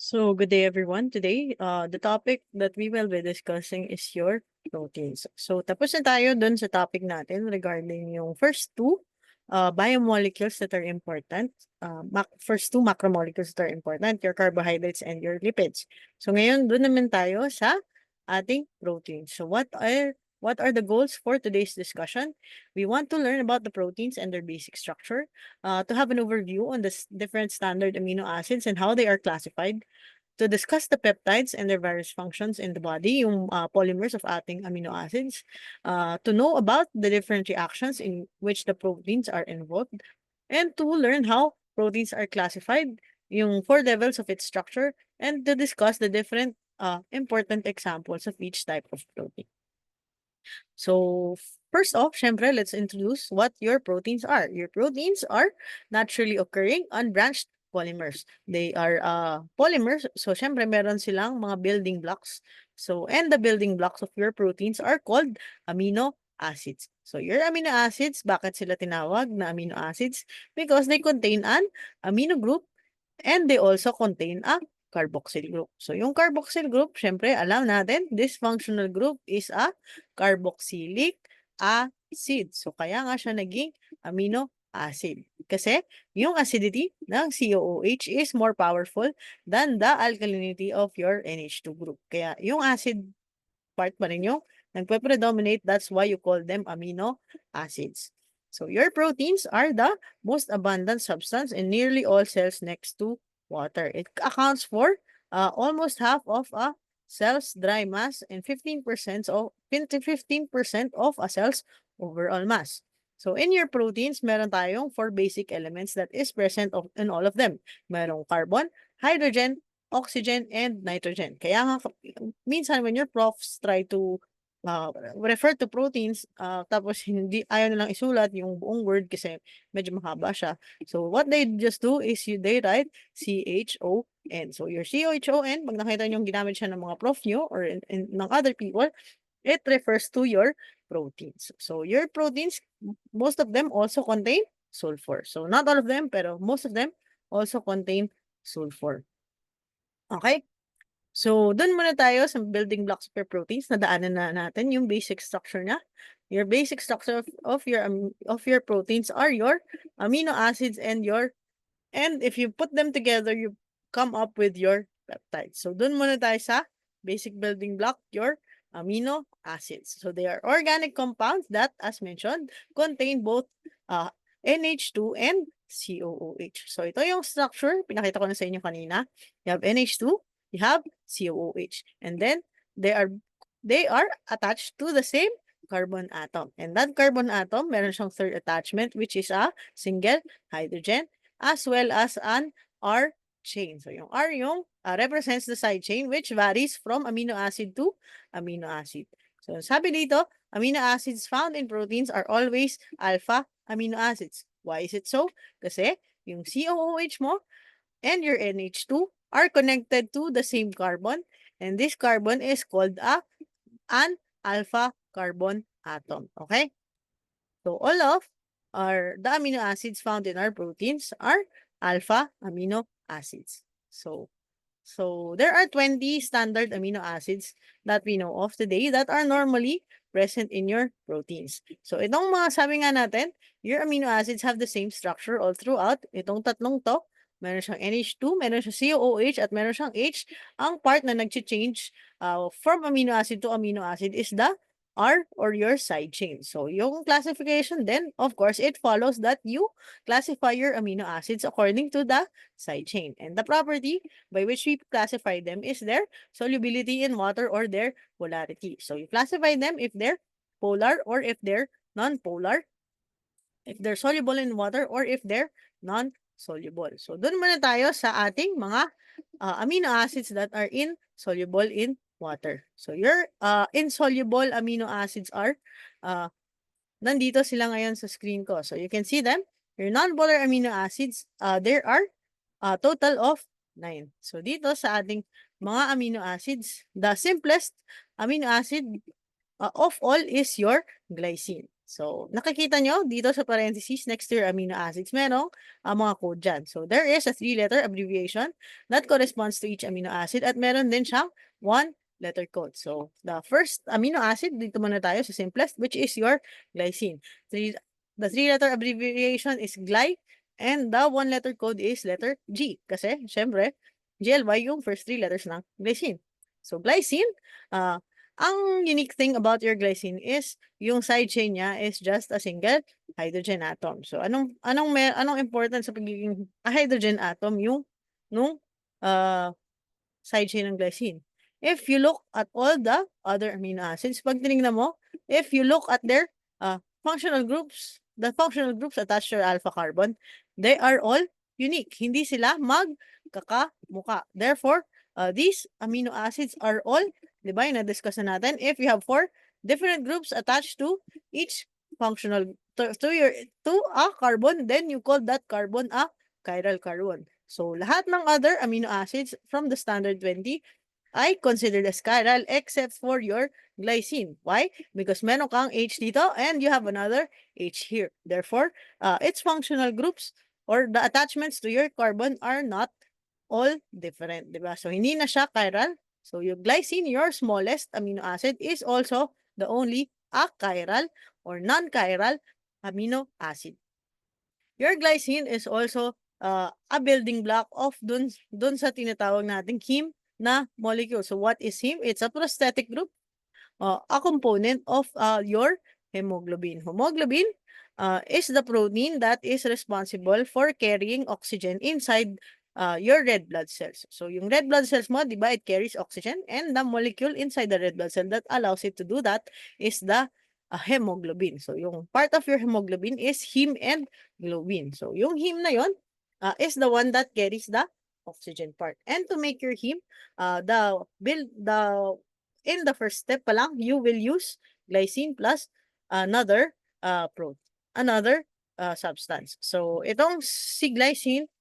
So, good day everyone. Today, the topic that we will be discussing is your proteins. So, tapos na tayo dun sa topic natin regarding yung first two biomolecules that are important. First two macromolecules that are important, your carbohydrates and your lipids. So, ngayon dun naman tayo sa ating proteins. So, what are the goals for today's discussion? We want to learn about the proteins and their basic structure, to have an overview on the different standard amino acids and how they are classified, to discuss the peptides and their various functions in the body, yung polymers of ating amino acids, to know about the different reactions in which the proteins are involved, and to learn how proteins are classified, yung 4 levels of its structure, and to discuss the different important examples of each type of protein. So, first off, syempre, let's introduce what your proteins are. Your proteins are naturally occurring unbranched polymers. They are polymers. So, syempre, meron silang mga building blocks. So, and the building blocks of your proteins are called amino acids. So, your amino acids, bakit sila tinawag na amino acids? Because they contain an amino group and they also contain a carboxyl group. So, yung carboxyl group, syempre, alam natin, this functional group is a carboxylic acid. So, kaya nga siya naging amino acid. Kasi, yung acidity ng COOH is more powerful than the alkalinity of your NH2 group. Kaya, yung acid part pa rin yung nagpe-predominate. That's why you call them amino acids. So, your proteins are the most abundant substance in nearly all cells next to water. It accounts for almost half of a cell's dry mass and 15% of a cell's overall mass. So, in your proteins, meron tayong 4 basic elements that is present in all of them. Merong carbon, hydrogen, oxygen, and nitrogen. Kaya nga, minsan when your profs try to refer to proteins, tapos hindi ayaw nilang isulat yung buong word kasi medyo mahaba siya. So, what they just do is they write CHON. So, your CHON, pag nakita nyo ginamit siya ng mga prof nyo or ng other people, it refers to your proteins. So, your proteins, most of them also contain sulfur. So, not all of them, pero most of them also contain sulfur. Okay? So, dun muna tayo sa building blocks per proteins. Nadaanan na natin yung basic structure niya. Your basic structure of your proteins are your amino acids and if you put them together, you come up with your peptides. So, dun muna tayo sa basic building block, your amino acids. So, they are organic compounds that, as mentioned, contain both NH2 and COOH. So, ito yung structure. Pinakita ko na sa inyo kanina. You have NH2, you have COOH, and then they are attached to the same carbon atom. And that carbon atom, meron siyang third attachment, which is a single hydrogen, as well as an R chain. So, yung R yung represents the side chain, which varies from amino acid to amino acid. So, sabi dito, amino acids found in proteins are always alpha amino acids. Why is it so? Kasi, yung COOH mo and your NH2 are connected to the same carbon, and this carbon is called an alpha carbon atom. Okay? So, all of the amino acids found in our proteins are alpha amino acids. So, there are 20 standard amino acids that we know of today that are normally present in your proteins. So, itong mga sabi nga natin, your amino acids have the same structure all throughout. Itong tatlong to, meron siyang NH2, meron siyang COOH, at meron siyang H. Ang part na nag-change from amino acid to amino acid is the R or your side chain. So, yung classification then, of course, it follows that you classify your amino acids according to the side chain. And the property by which we classify them is their solubility in water or their polarity. So, you classify them if they're polar or if they're non-polar, if they're soluble in water or if they're non-soluble. So, dun muna tayo sa ating mga amino acids that are insoluble in water. So, your insoluble amino acids are, nandito sila ngayon sa screen ko. So, you can see them. Your non-polar amino acids, there are a total of 9. So, dito sa ating mga amino acids, the simplest amino acid of all is your glycine. So, nakikita nyo dito sa parentheses next to your amino acids, merong mga code dyan. So, there is a 3-letter abbreviation that corresponds to each amino acid at meron din siyang 1-letter code. So, the first amino acid, dito muna tayo sa simplest, which is your glycine. The 3-letter abbreviation is gly, and the 1-letter code is letter G. Kasi, syempre, GLY yung first 3 letters ng glycine. So, glycine, ang unique thing about your glycine is yung side chain niya is just a single hydrogen atom. So anong important sa pagiging hydrogen atom yung nung side chain ng glycine? If you look at all the other amino acids, pag tinignan mo, if you look at their functional groups, the functional groups attached to alpha carbon, they are all unique. Hindi sila magkakamuka. Therefore, these amino acids are all, di ba, na-discuss na natin, if you have 4 different groups attached to each functional, to a carbon, then you call that carbon a chiral carbon. So, lahat ng other amino acids from the standard 20 ay considered as chiral except for your glycine. Why? Because meron kang H dito and you have another H here. Therefore, its functional groups or the attachments to your carbon are not all different, di ba? So, hindi na siya chiral. So, yung glycine, your smallest amino acid, is also the only achiral or non-chiral amino acid. Your glycine is also a building block of dun sa tinatawag nating heme na molecule. So, what is heme? It's a prosthetic group, a component of your hemoglobin. Hemoglobin is the protein that is responsible for carrying oxygen inside your red blood cells. So, yung red blood cells mo, di ba, it carries oxygen, and the molecule inside the red blood cell that allows it to do that is the hemoglobin. So, yung part of your hemoglobin is heme and globin. So, yung heme na yon is the one that carries the oxygen part. And to make your heme, in the first step pa lang, you will use glycine plus another substance. So, itong si glycine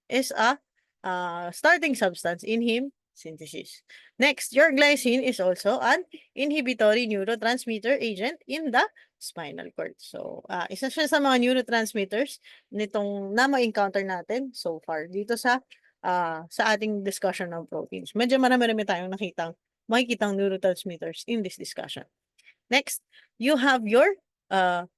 is a starting substance in heme synthesis. Next, your glycine is also an inhibitory neurotransmitter agent in the spinal cord. So, isa siya sa mga neurotransmitters nitong na ma-encounter natin so far dito sa ating discussion ng proteins. Medyo marami-rami tayong makikitang neurotransmitters in this discussion. Next, you have your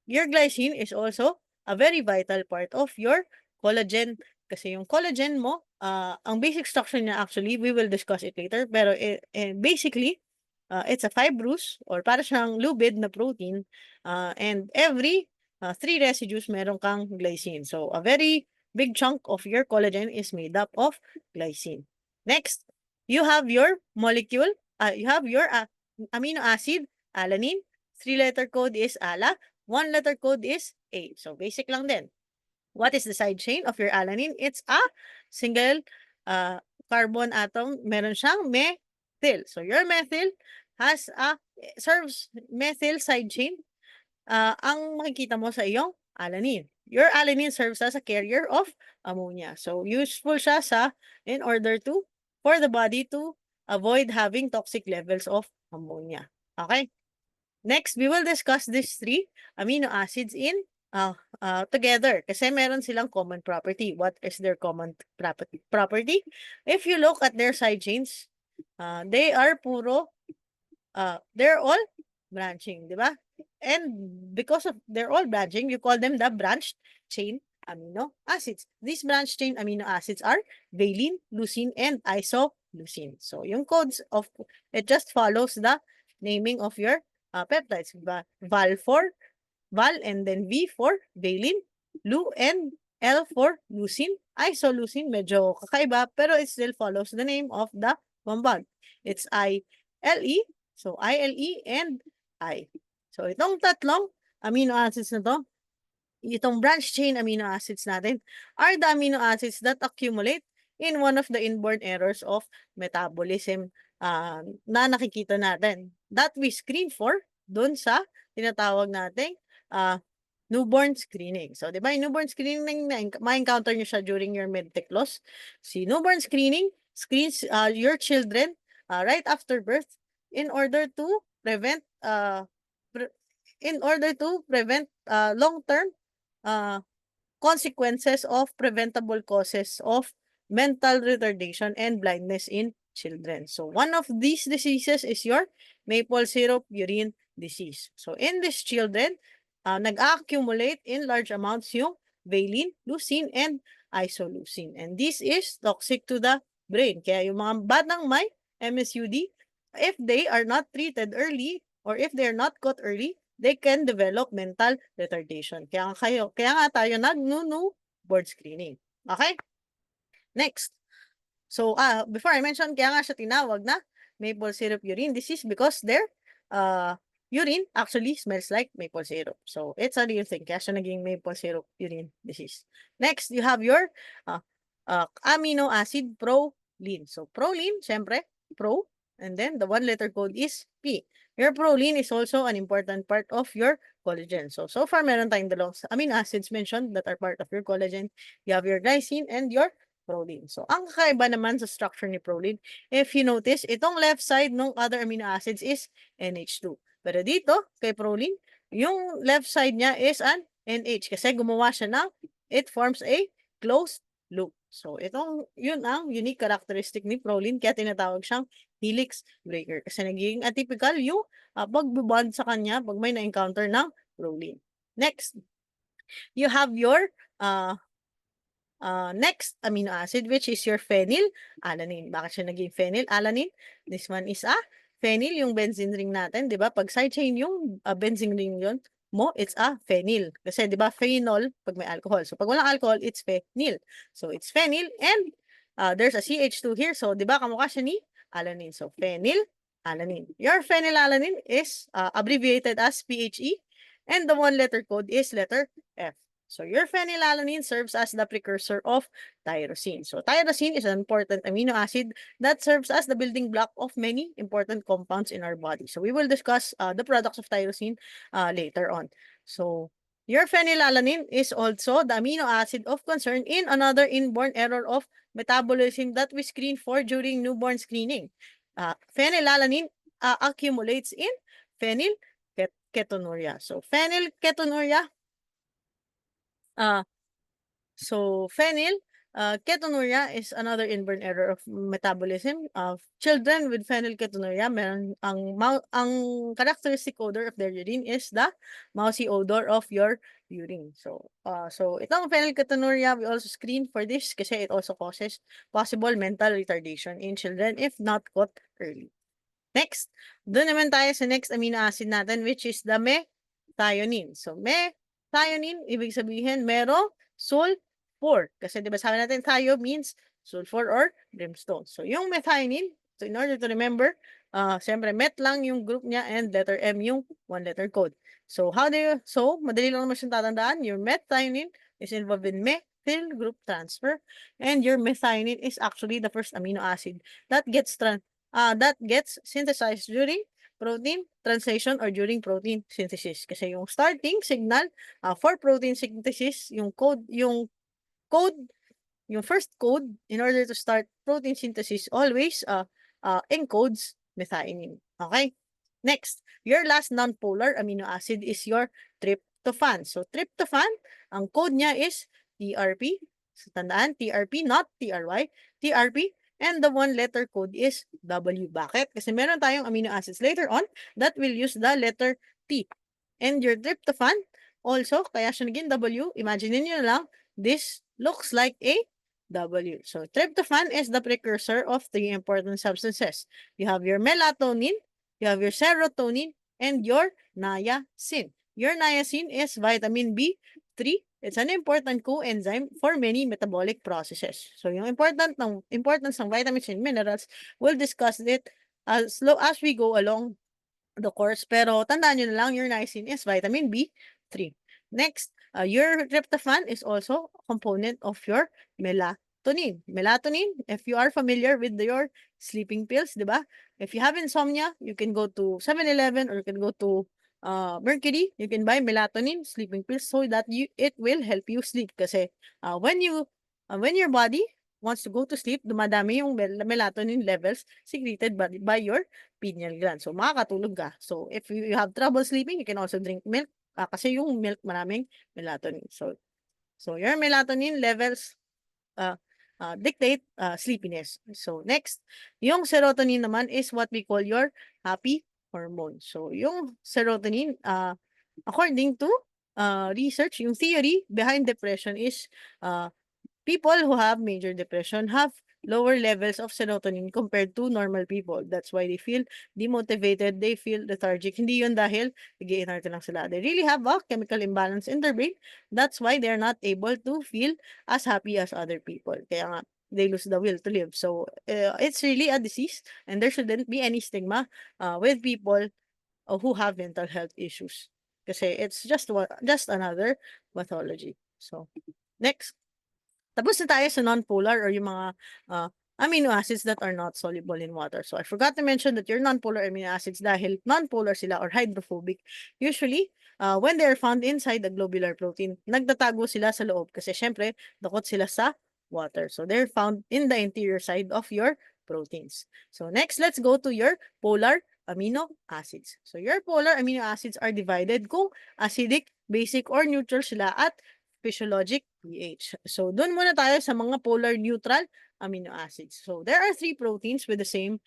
glycine is also a very vital part of your collagen. Kasi yung collagen mo, ang basic structure niya actually, we will discuss it later, pero basically, it's a fibrous or para siyang lubid na protein, and every 3 residues meron kang glycine. So, a very big chunk of your collagen is made up of glycine. Next, you have your molecule, you have your amino acid, alanine. 3-letter code is ALA, 1-letter code is A. So, basic lang din. What is the side chain of your alanine? It's a single carbon atom. Meron siyang methyl. So, your methyl serves methyl side chain. Ang makikita mo sa iyong alanine. Your alanine serves as a carrier of ammonia. So, useful siya in order for the body to avoid having toxic levels of ammonia. Okay? Next, we will discuss these 3 amino acids in together kasi meron silang common property. What is their common property? If you look at their side chains, they are they're all branching, di ba? And because of they're all branching, you call them the branched chain amino acids. These branched chain amino acids are valine, leucine, and isoleucine. So, yung codes of it just follows the naming of your peptides. Val and then V for valine, Lu and L for leucine. Isoleucine, medyo kakaiba, pero it still follows the name of the compound. It's ILE, so ILE and I. So, itong tatlong amino acids na to, itong branch chain amino acids natin, are the amino acids that accumulate in one of the inborn errors of metabolism na nakikita natin. That we screen for dun sa tinatawag nating newborn screening. So, di ba, yung newborn screening, ma-encounter nyo siya during your medtech class. Si newborn screening screens your children right after birth in order to prevent in order to prevent long-term consequences of preventable causes of mental retardation and blindness in children. So one of these diseases is your maple syrup urine disease. So in these children, nag-accumulate in large amounts yung valine, leucine, and isoleucine. And this is toxic to the brain. Kaya yung mga batang may MSUD, if they are not treated early or if they are not caught early, they can develop mental retardation. Kaya nga tayo nag-no board screening. Okay? Next. So, before I mentioned, kaya nga siya tinawag na maple syrup urine disease because their urine actually smells like maple syrup. So, it's a real thing. Kaya siya naging maple syrup urine disease. Next, you have your amino acid proline. So, proline, syempre, pro, and then the one letter code is P. Your proline is also an important part of your collagen. So far, meron tayong dalawang amino acids mentioned that are part of your collagen. You have your glycine and your proline. So, ang kakaiba naman sa structure ni proline, if you notice, itong left side ng other amino acids is NH2. Pero dito, kay proline, yung left side niya is an NH kasi gumawa siya ng, it forms a closed loop. So, yun ang unique characteristic ni proline kaya tinatawag siyang helix breaker. Kasi nagiging atypical yung pagbubond sa kanya pag may na-encounter ng proline. Next, you have your next amino acid which is your phenylalanine. Bakit siya naging phenylalanine? This one is phenyl, yung benzene ring natin, di ba? Pag side chain yung benzene ring yun, it's a phenyl. Kasi di ba phenol pag may alcohol. So pag walang alcohol, it's phenyl. So it's phenyl and there's a CH2 here. So di ba kamukha siya ni alanine. So phenylalanine. Your phenylalanine is abbreviated as PHE and the one letter code is letter F. So your phenylalanine serves as the precursor of tyrosine. So tyrosine is an important amino acid that serves as the building block of many important compounds in our body. So we will discuss the products of tyrosine later on. So your phenylalanine is also the amino acid of concern in another inborn error of metabolism that we screen for during newborn screening. Phenylalanine accumulates in phenylketonuria. So phenylketonuria ketonuria is another inborn error of metabolism of children with phenylketonuria. Ang characteristic odor of their urine is the mousy odor of your urine. So itong phenylketonuria, we also screen for this kasi it also causes possible mental retardation in children if not caught early. Next, doon naman tayo sa next amino acid natin which is the methionine. So methionine, ibig sabihin merong sulfur. Kasi di ba sabi natin thio means sulfur or brimstone. So yung methionine, so in order to remember, siyempre met lang yung group niya and letter M yung one letter code. So madali lang naman siyang tatandaan. Your methionine is involved in methyl group transfer and your methionine is actually the first amino acid that gets synthesized during protein translation or during protein synthesis. Kasi yung starting signal for protein synthesis, yung first code in order to start protein synthesis always encodes methionine. Okay? Next, your last non-polar amino acid is your tryptophan. So tryptophan, ang code niya is TRP. So tandaan, TRP, not TRY. TRP. And the one letter code is W. Bakit? Kasi meron tayong amino acids later on that will use the letter T. And your tryptophan also, kaya siya naging W. Imagine niyo lang, this looks like a W. So tryptophan is the precursor of three important substances. You have your melatonin, you have your serotonin, and your niacin. Your niacin is vitamin B3. It's an important coenzyme for many metabolic processes. So yung importance ng vitamins and minerals, we'll discuss it as we go along the course. Pero tandaan nyo na lang, your niacin is vitamin B3. Next, your tryptophan is also a component of your melatonin. Melatonin, if you are familiar with your sleeping pills, di ba? If you have insomnia, you can go to 7-Eleven or you can go to Mercury, you can buy melatonin sleeping pills so that it will help you sleep. Kasi when your body wants to go to sleep, dumadami yung melatonin levels secreted by your pineal gland. So, makakatulog ka. So, if you have trouble sleeping, you can also drink milk kasi yung milk maraming melatonin. So your melatonin levels uh, dictate sleepiness. So next, yung serotonin naman is what we call your happy hormone. So yung serotonin, according to research, yung theory behind depression is people who have major depression have lower levels of serotonin compared to normal people. That's why they feel demotivated, they feel lethargic. Hindi yun dahil nag-iinarte lang sila. They really have a chemical imbalance in their brain. That's why they're not able to feel as happy as other people. Kaya nga, they lose the will to live. So, it's really a disease and there shouldn't be any stigma with people who have mental health issues. Kasi it's just another pathology. So, next. Tapos na tayo sa non-polar or yung mga amino acids that are not soluble in water. So I forgot to mention that your non-polar amino acids, dahil non-polar sila or hydrophobic, usually when they are found inside the globular protein, nagtatago sila sa loob kasi syempre dakot sila sa water. So they're found in the interior side of your proteins. So next, let's go to your polar amino acids. So your polar amino acids are divided kung acidic, basic, or neutral sila at physiologic pH. So, doon muna tayo sa mga polar neutral amino acids. So, there are 3 proteins with the same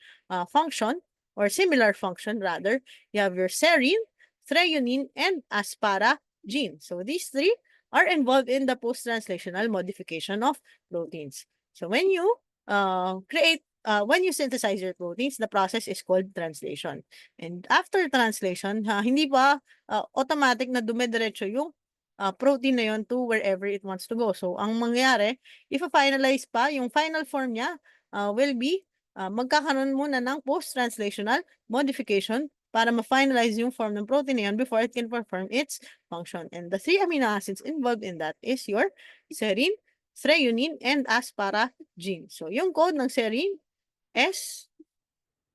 function or similar function rather. You have your serine, threonine, and asparagine. So, these 3 are involved in the post-translational modification of proteins. So, when you when you synthesize your proteins, the process is called translation. And after translation, hindi pa automatic na dumidiretso yung protein na yun to wherever it wants to go. So, ang mangyayari, if finalize pa, yung final form niya will be magkakaroon muna ng post-translational modification para ma-finalize yung form ng protein na yun before it can perform its function. And the 3 amino acids involved in that is your serine, threonine, and asparagine. So, yung code ng serine, S,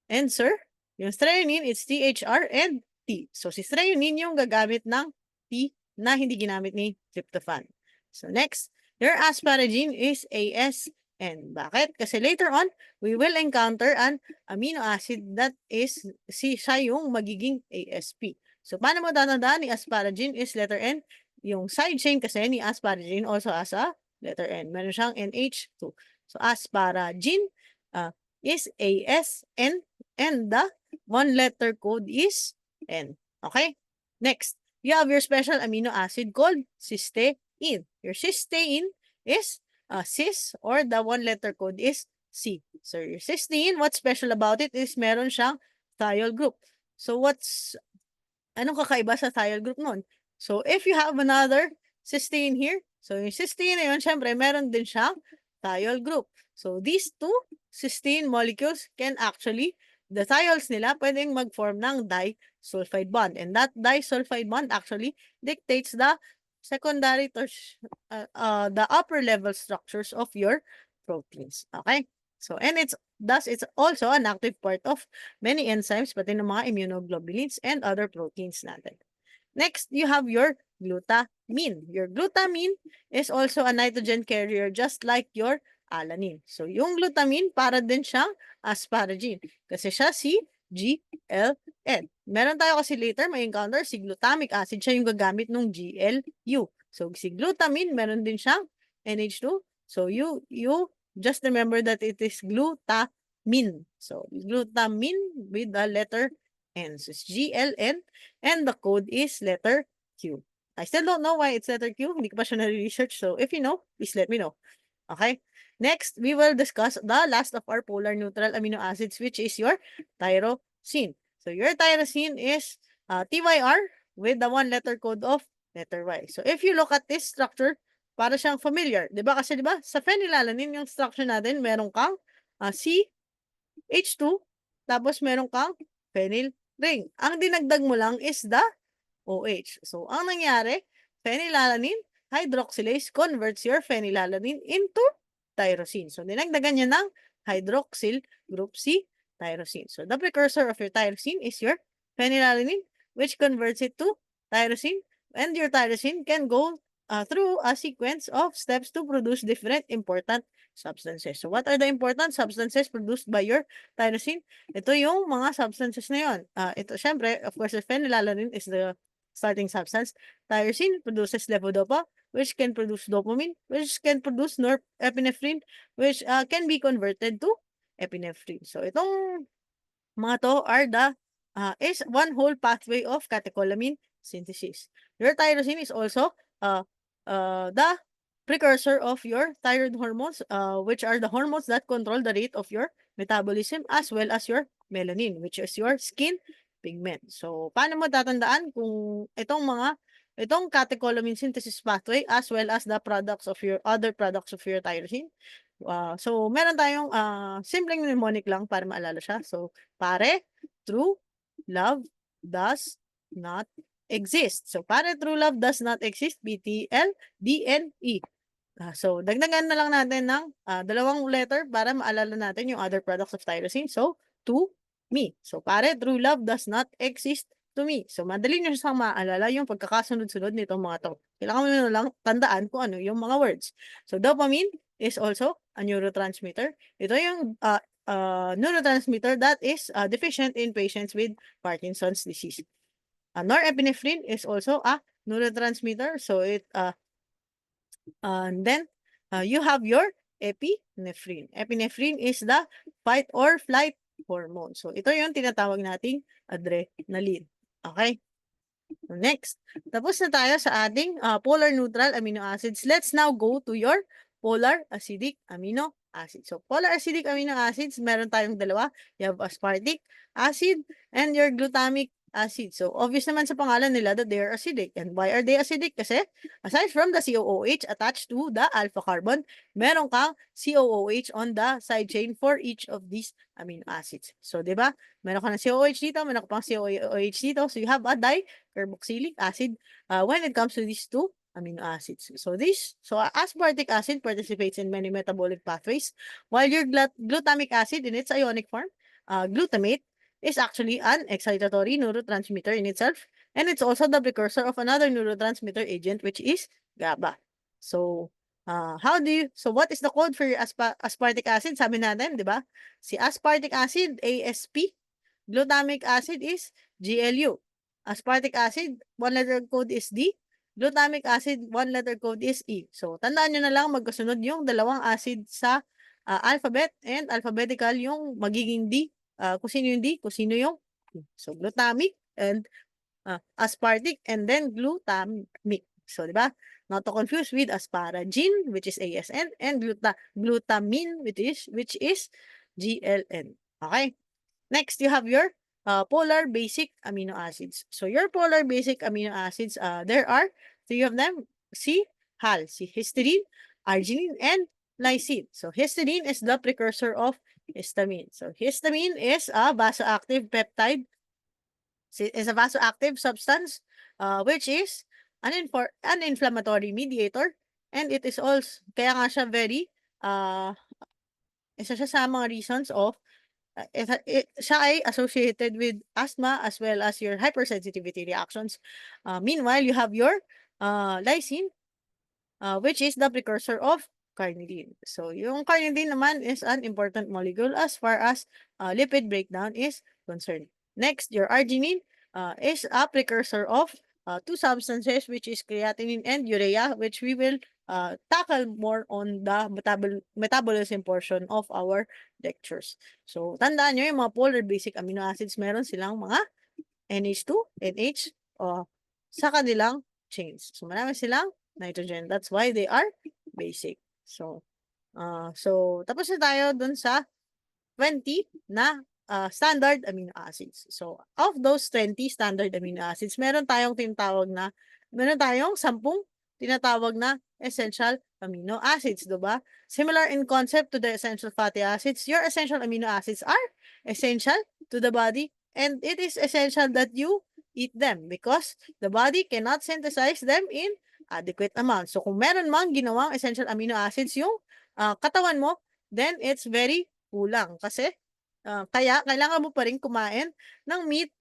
and sir, yung threonine, it's THR and T. So, si threonine yung gagamit ng T na hindi ginamit ni tryptophan. So next, your asparagine is ASN. Bakit? Kasi later on, we will encounter an amino acid that is siya yung magiging ASP. So paano mo tatandaan ni asparagine is letter N? Yung side chain kasi ni asparagine also as a letter N. Meron siyang NH2. So asparagine is ASN and the one letter code is N. Okay? Next, you have your special amino acid called cysteine. Your cysteine is cis or the one letter code is C. So your cysteine, what's special about it is meron siyang thiol group. So anong kakaiba sa thiol group nun? So if you have another cysteine here, so yung cysteine na yun, syempre meron din siyang thiol group. So these two cysteine molecules can actually, the thiols nila pwedeng mag-form ng disulfide bond. And that disulfide bond actually dictates the secondary, the upper level structures of your proteins. Okay? So, and it's also an active part of many enzymes, pati ng mga immunoglobulins and other proteins natin. Next, you have your glutamine. Your glutamine is also a nitrogen carrier just like your alanine. So, yung glutamine, para din siyang asparagine. Kasi siya si GLN. Meron tayo kasi later, may encounter si glutamic acid. Siya yung gagamit ng GLU. So, si glutamine, meron din siyang NH2. So, you just remember that it is glutamine. So, glutamine with the letter N. So, it's GLN and the code is letter Q. I still don't know why it's letter Q. Hindi ko pa siya na-research. So, if you know, please let me know. Okay? Next, we will discuss the last of our polar neutral amino acids, which is your tyrosine. So, your tyrosine is TYR with the one letter code of letter Y. So, if you look at this structure, para siyang familiar. Diba? Kasi diba, sa phenylalanine, yung structure natin, meron kang CH2, tapos meron kang phenyl ring. Ang dinagdag mo lang is the OH. So, ang nangyari, phenylalanine hydroxylase converts your phenylalanine into tyrosine. So, dinagdagan niya ng hydroxyl group C tyrosine. So, the precursor of your tyrosine is your phenylalanine, which converts it to tyrosine. And your tyrosine can go through a sequence of steps to produce different important substances. So, what are the important substances produced by your tyrosine? Ito yung mga substances na yun. Ito, syempre, of course, the phenylalanine is the starting substance. Tyrosine produces levodopa, which can produce dopamine, which can produce norepinephrine, which can be converted to epinephrine. So, itong mga to are is one whole pathway of catecholamine synthesis. Your tyrosine is also the precursor of your thyroid hormones, which are the hormones that control the rate of your metabolism as well as your melanin, which is your skin pigment. So, paano mo tatandaan kung itong catecholamine synthesis pathway as well as the products of your other products of your tyrosine? So, meron tayong simpleng mnemonic lang para maalala siya. So, pare, true love does not exist. So, pare, true love does not exist, BTL, DNE. So, dagdagan na lang natin ng dalawang letter para maalala natin yung other products of tyrosine. So, to me. So, pare, true love does not exist to me. So, madali nyo siyang maalala yung pagkakasunod-sunod nitong mga to. Kailangan mo na lang tandaan kung ano yung mga words. So, dopamine is also a neurotransmitter. Ito yung neurotransmitter that is deficient in patients with Parkinson's disease. Norepinephrine is also a neurotransmitter. So, and then you have your epinephrine. Epinephrine is the fight or flight hormone. So, ito yung tinatawag nating adrenaline. Okay? Next, tapos na tayo sa ating polar neutral amino acids. Let's now go to your polar acidic amino acids. So, polar acidic amino acids, meron tayong dalawa. You have aspartic acid and your glutamic acid. So, obvious naman sa pangalan nila that they are acidic. And why are they acidic? Kasi, aside from the COOH attached to the alpha carbon, meron kang COOH on the side chain for each of these amino acids. So, di ba? Meron ka ng COOH dito, meron ka pang COOH dito. So, you have a carboxylic acid when it comes to these two amino acids. So aspartic acid participates in many metabolic pathways, while your glutamic acid in its ionic form, glutamate, is actually an excitatory neurotransmitter in itself, and it's also the precursor of another neurotransmitter agent, which is GABA. So, what is the code for your aspartic acid? Sabi natin, di ba? Si aspartic acid, ASP, glutamic acid is GLU. Aspartic acid, one letter code is D. Glutamic acid, one letter code is E. So, tandaan nyo na lang magkasunod yung dalawang acid sa alphabet and alphabetical yung magiging D. Kung sino yung D, kung sino yung E. So, glutamic and aspartic and then glutamic. So, di ba? Not to confuse with asparagine, which is ASN, and glutamine, which is GLN. Okay? Next, you have your polar basic amino acids. So, your polar basic amino acids, there are three of them. HAL, histidine, arginine, and lysine. So, histidine is the precursor of histamine. So, histamine is a vasoactive peptide, is a vasoactive substance, which is an inflammatory mediator, and it is also, kaya nga siya very, isa siya sa mga reasons of siya ay associated with asthma as well as your hypersensitivity reactions. Meanwhile, you have your lysine, which is the precursor of carnitine. So, yung carnitine naman is an important molecule as far as lipid breakdown is concerned. Next, your arginine is a precursor of two substances, which is creatinine and urea, which we will tackle more on the metabolism portion of our lectures. So, tandaan nyo yung mga polar basic amino acids, meron silang mga NH2, NH sa kanilang chains. So, marami silang nitrogen. That's why they are basic. So, tapos na tayo dun sa 20 na standard amino acids. So, of those 20 standard amino acids, meron tayong 10 tinatawag na essential amino acids, diba? Similar in concept to the essential fatty acids, your essential amino acids are essential to the body, and it is essential that you eat them because the body cannot synthesize them in adequate amount. So, kung meron mang ginawang essential amino acids yung katawan mo, then it's very kulang kasi kaya kailangan mo pa rin kumain ng meat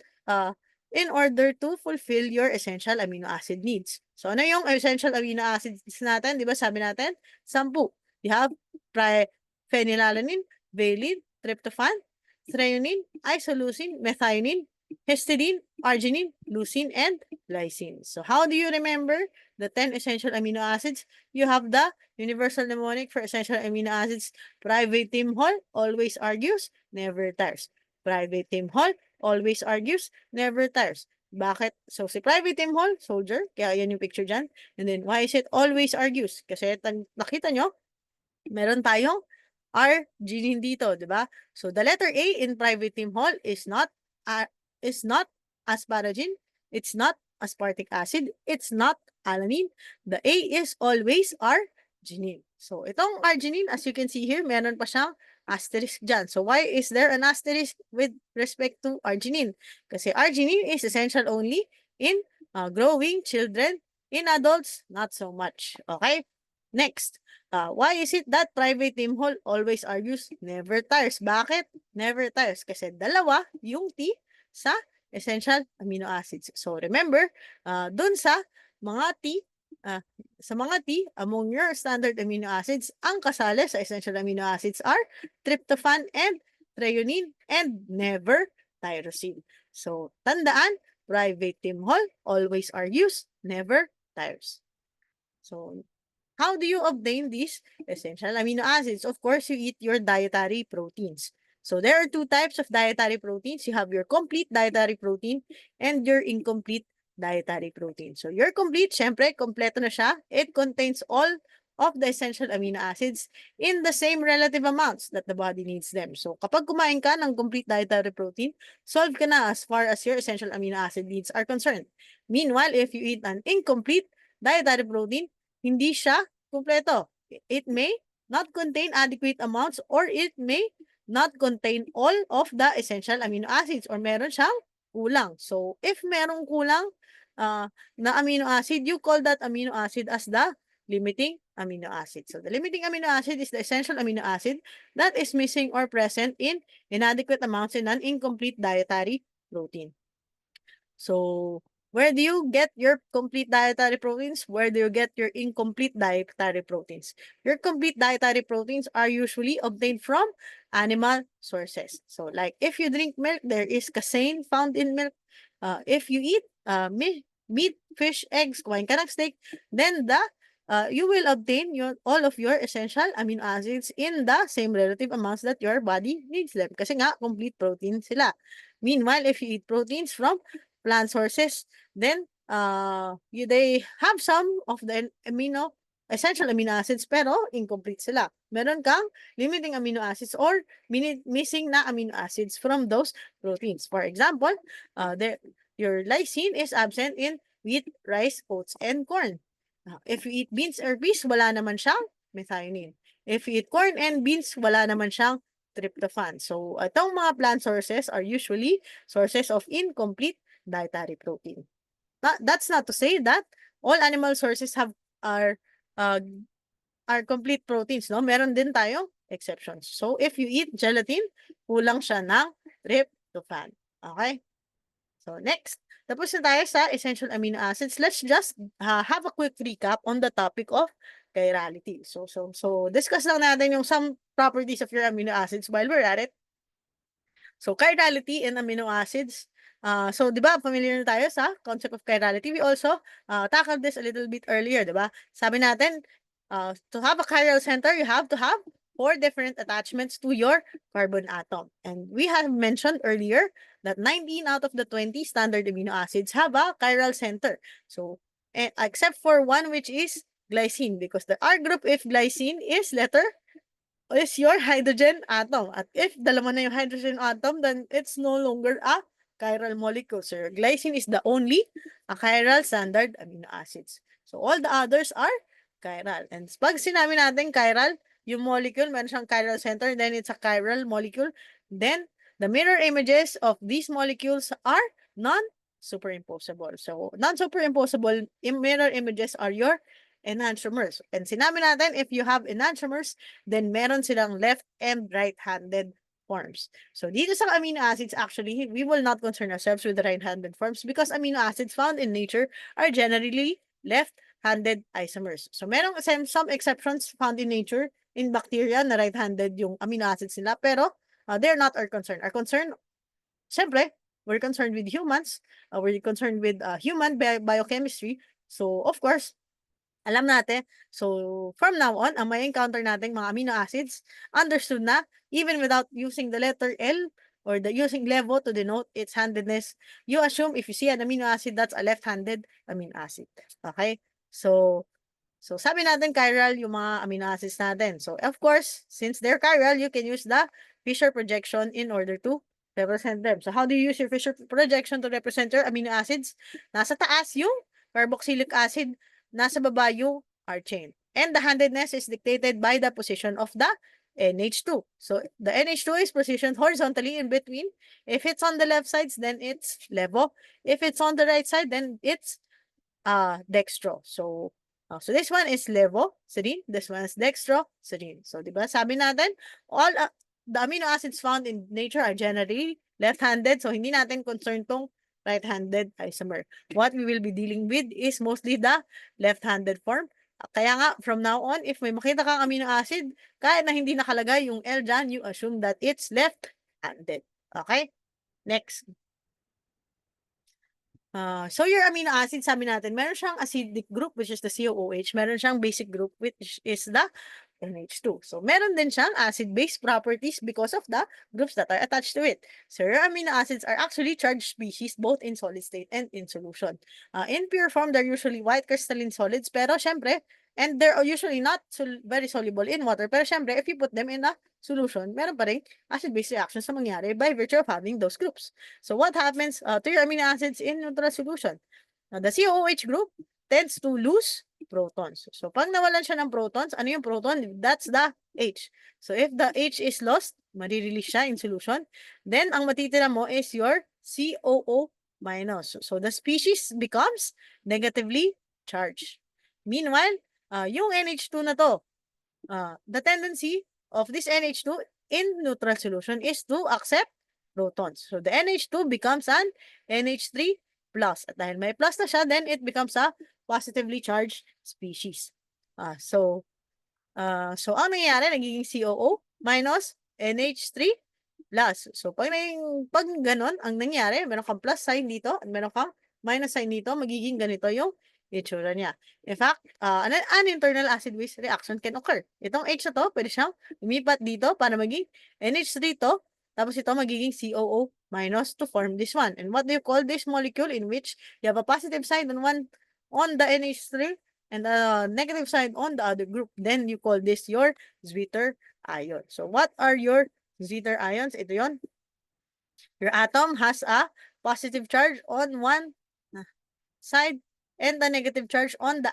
in order to fulfill your essential amino acid needs. So, ano yung essential amino acids natin? Di ba sabi natin? 10. You have phenylalanine, valine, tryptophan, threonine, isoleucine, methionine, histidine, arginine, leucine, and lysine. So, how do you remember the 10 essential amino acids? You have the universal mnemonic for essential amino acids. Private Tim Hall always argues, never tires. Private Tim Hall always argues, never tires. Bakit? So, si Private Tim Hall, soldier, kaya yan yung picture dyan. And then, why is it always argues? Kasi nakita nyo, meron tayong arginine dito, di ba? So, the letter A in Private Tim Hall is not asparagine, it's not aspartic acid, it's not alanine. The A is always arginine. So, itong arginine, as you can see here, meron pa siyang asterisk dyan. So, why is there an asterisk with respect to arginine? Kasi arginine is essential only in growing children. In adults, not so much. Okay? Next, why is it that Private Tim Hall always argues never tires? Bakit never tires? Kasi dalawa yung T sa essential amino acids. So, remember, dun sa mga T, among your standard amino acids, ang kasali sa essential amino acids are tryptophan and threonine and never tyrosine. So, tandaan, Private Tim Hall always argues, never tires. So, how do you obtain these essential amino acids? Of course, you eat your dietary proteins. So, there are two types of dietary proteins. You have your complete dietary protein and your incomplete dietary protein. So, your complete, syempre, kompleto na siya. It contains all of the essential amino acids in the same relative amounts that the body needs them. So, kapag kumain ka ng complete dietary protein, solve ka na as far as your essential amino acid needs are concerned. Meanwhile, if you eat an incomplete dietary protein, hindi siya kumpleto. It may not contain adequate amounts or it may not contain all of the essential amino acids or meron siyang kulang. So, if merong kulang na amino acid, you call that amino acid as the limiting amino acid. So, the limiting amino acid is the essential amino acid that is missing or present in inadequate amounts in an incomplete dietary protein. So, where do you get your complete dietary proteins? Where do you get your incomplete dietary proteins? Your complete dietary proteins are usually obtained from animal sources. So, like if you drink milk, there is casein found in milk. If you eat meat, fish, eggs, kumain ka ng steak, then you will obtain all of your essential amino acids in the same relative amounts that your body needs them. Kasi nga, complete protein sila. Meanwhile, if you eat proteins from plant sources, then they have some of the essential amino acids pero incomplete sila. Meron kang limiting amino acids or missing na amino acids from those proteins. For example, your lysine is absent in wheat, rice, oats, and corn. If you eat beans or peas, wala naman siyang methionine. If you eat corn and beans, wala naman siyang tryptophan. So, itong mga plant sources are usually sources of incomplete dietary protein. That's not to say that all animal sources are complete proteins, no? Meron din tayong exceptions. So, if you eat gelatin, kulang siya ng tryptophan. Okay? So, next. Tapos na tayo sa essential amino acids. Let's just have a quick recap on the topic of chirality. So discuss lang natin yung some properties of your amino acids while we're at it. So, chirality in amino acids. So, di ba, familiar na tayo sa concept of chirality. We also tackled this a little bit earlier, di ba? Sabi natin, to have a chiral center, you have to have 4 different attachments to your carbon atom. And we have mentioned earlier that 19 out of the 20 standard amino acids have a chiral center. So, except for one which is glycine, because the R group if glycine is your hydrogen atom. At if dalawa na yung hydrogen atom, then it's no longer a chiral molecule. So, glycine is the only chiral standard amino acids. So, all the others are chiral. And pag sinabi natin chiral, yung molecule, meron siyang chiral center, then it's a chiral molecule. Then, the mirror images of these molecules are non-superimposable. So, non-superimposable mirror images are your enantiomers. And sinabi natin, if you have enantiomers, then meron silang left and right-handed forms. So dito sa amino acids, actually, we will not concern ourselves with the right-handed forms because amino acids found in nature are generally left-handed isomers. So merong some exceptions found in nature in bacteria na right-handed yung amino acids nila, pero they're not our concern. Our concern, syempre, we're concerned with humans, we're concerned with human biochemistry. So, of course, alam natin. So, from now on, ang may encounter natin mga amino acids, understood na, even without using the letter L or using levo to denote its handedness, you assume if you see an amino acid, that's a left-handed amino acid. Okay? So sabi natin chiral yung mga amino acids natin. So, of course, since they're chiral, you can use the Fisher projection in order to represent them. So, how do you use your Fisher projection to represent your amino acids? Nasa taas yung carboxylic acid, nasa baba yung R chain. And the handedness is dictated by the position of the NH2. So, the NH2 is positioned horizontally in between. If it's on the left side, then it's levo. If it's on the right side, then it's dextro. So this one is levo-serine. This one is dextro-serine. So, di ba? Sabi natin, all the amino acids found in nature are generally left-handed. So, hindi natin concern tong right-handed isomer. What we will be dealing with is mostly the left-handed form. Kaya nga, from now on, if may makita kang amino acid, kahit na hindi nakalagay yung L dyan, you assume that it's left-handed. Okay? Next. So your amino acid, sabi natin, meron siyang acidic group, which is the COOH. Meron siyang basic group, which is the NH2. So meron din siyang acid-base properties because of the groups that are attached to it. So your amino acids are actually charged species both in solid state and in solution. In pure form, they're usually white crystalline solids, pero syempre, and they're usually not very soluble in water. Pero syempre, if you put them in a solution, meron pa rin acid-base reactions na mangyari by virtue of having those groups. So what happens to your amino acids in neutral solution? The COOH group tends to lose protons. So pag nawalan siya ng protons, ano yung proton? That's the H. So if the H is lost, marirelease siya in solution, then ang matitira mo is your COO minus. So the species becomes negatively charged. Meanwhile, yung NH2 na to, the tendency of this NH2 in neutral solution is to accept protons. So the NH2 becomes an NH3 plus. At dahil may plus na siya, then it becomes a positively charged species. So ang nangyayari, nagiging COO minus NH3 plus. So pag ganun, ang nangyayari, meron kang plus sign dito at meron kang minus sign dito, magiging ganito yung itsura niya. In fact, an internal acid-base reaction can occur. Itong H na to, pwede siyang lumipat dito para maging NH3 to, tapos ito magiging COO minus to form this one. And what do you call this molecule in which you have a positive sign on the NH3 and a negative sign on the other group? Then you call this your Zwitter ion. So what are your Zwitter ions? Ito yon. Your atom has a positive charge on one side and the negative charge on the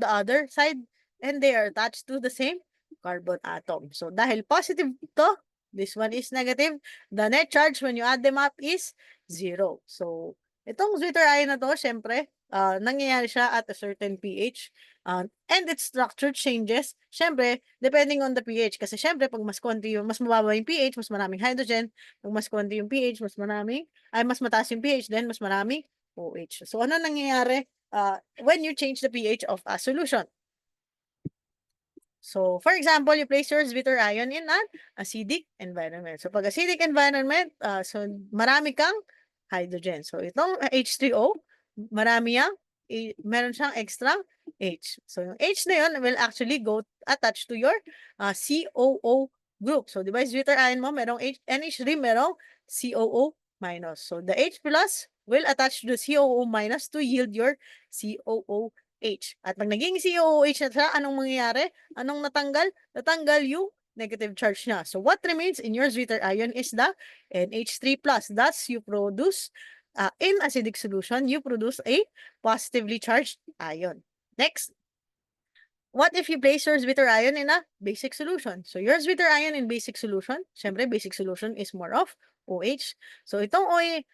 other side, and they are attached to the same carbon atom. So dahil positive to, this one is negative, the net charge when you add them up is 0. So itong Zwitter ion na to, syempre, nangyayari siya at a certain pH, and its structure changes, syempre, depending on the pH. Kasi syempre, pag mas konti yung, mas mababa yung pH, mas maraming hydrogen. Pag mas konti yung pH, mas mataas yung pH, then mas maraming OH. So ano nangyayari when you change the pH of a solution? So, for example, you place your Zwitter ion in an acidic environment. So, pag acidic environment, so marami kang hydrogen. So, itong H3O, meron siyang extra H. So, yung H na yun will actually go attach to your COO group. So, di ba, Zwitter ion mo, merong NH3, merong COO minus. So, the H plus will attach to the COO minus to yield your COOH. At pag naging COOH na siya, anong mangyayari? Anong natanggal? Natanggal yung negative charge niya. So what remains in your Zwitter ion is the NH3+. Thus, you produce, in acidic solution, you produce a positively charged ion. Next. What if you place your Zwitter ion in a basic solution? So your Zwitter ion in basic solution, syempre basic solution is more of OH. So itong OH,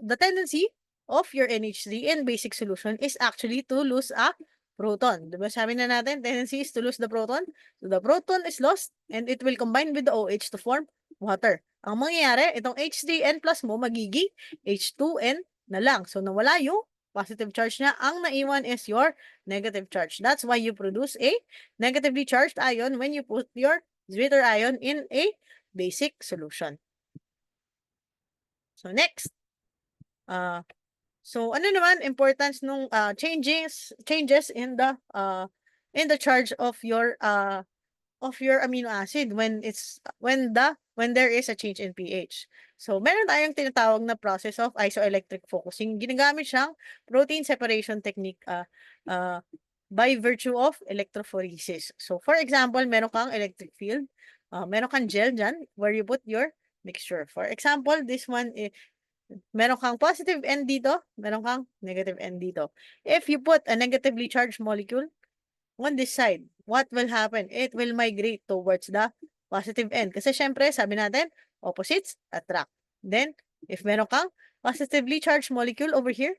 the tendency of your NH3 in basic solution is actually to lose a proton. Diba sabi na natin, tendency is to lose the proton. So the proton is lost and it will combine with the OH to form water. Ang mangyayari, itong H3N plus mo magiging H2N na lang. So, nawala yung positive charge niya. Ang naiwan is your negative charge. That's why you produce a negatively charged ion when you put your Zwitter ion in a basic solution. So, next. So, ano naman importance nung changes in the charge of your amino acid when there is a change in pH. So, meron tayong tinatawag na process of isoelectric focusing. Ginagamit siyang protein separation technique by virtue of electrophoresis. So, for example, meron kang electric field, meron kang gel dyan where you put your mixture. For example, this one is meron kang positive end dito, meron kang negative end dito. If you put a negatively charged molecule on this side, what will happen? It will migrate towards the positive end. Kasi syempre, sabi natin, opposites attract. Then, if meron kang positively charged molecule over here,